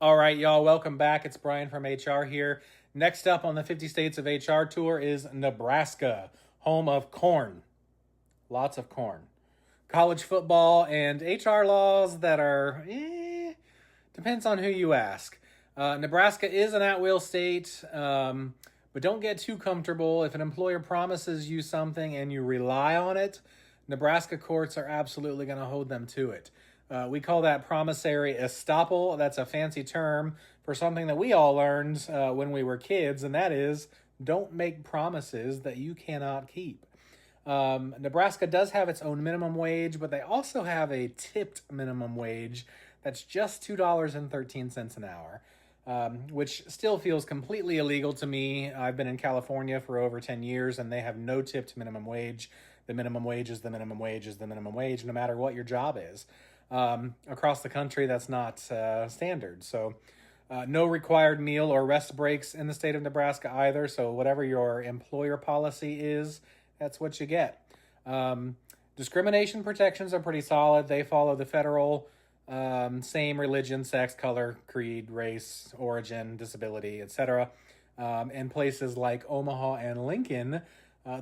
All right, y'all, welcome back. It's Bryan from HR here. Next up on the 50 States of HR tour is Nebraska, home of corn. Lots of corn. College football and HR laws that are, depends on who you ask. Nebraska is an at-will state, but don't get too comfortable. If an employer promises you something and you rely on it, Nebraska courts are absolutely going to hold them to it. We call that promissory estoppel. That's a fancy term for something that we all learned when we were kids, and that is don't make promises that you cannot keep. Nebraska does have its own minimum wage, but they also have a tipped minimum wage that's just $2.13 an hour, which still feels completely illegal to me. I've been in California for over 10 years, and they have no tipped minimum wage. The minimum wage is the minimum wage is the minimum wage, no matter what your job is. Across the country, that's not standard. So no required meal or rest breaks in the state of Nebraska either. So whatever your employer policy is, that's what you get. Discrimination protections are pretty solid. They follow the federal same religion, sex, color, creed, race, origin, disability, etc. And places like Omaha and Lincoln,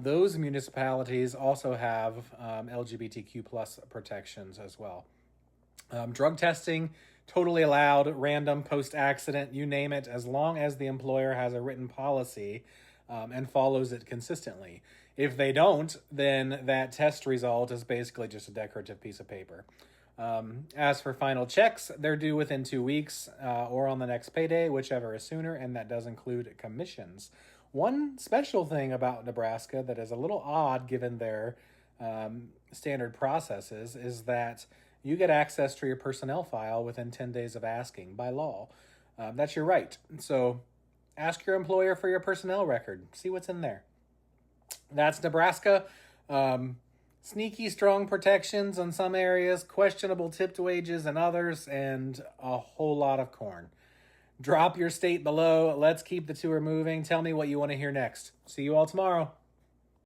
those municipalities also have LGBTQ plus protections as well. Drug testing, totally allowed, random, post-accident, you name it, as long as the employer has a written policy and follows it consistently. If they don't, then that test result is basically just a decorative piece of paper. As for final checks, they're due within 2 weeks or on the next payday, whichever is sooner, and that does include commissions. One special thing about Nebraska that is a little odd given their standard processes is that you get access to your personnel file within 10 days of asking by law. That's your right. So ask your employer for your personnel record. See what's in there. That's Nebraska. Sneaky, strong protections in some areas, questionable tipped wages in others, and a whole lot of corn. Drop your state below. Let's keep the tour moving. Tell me what you want to hear next. See you all tomorrow.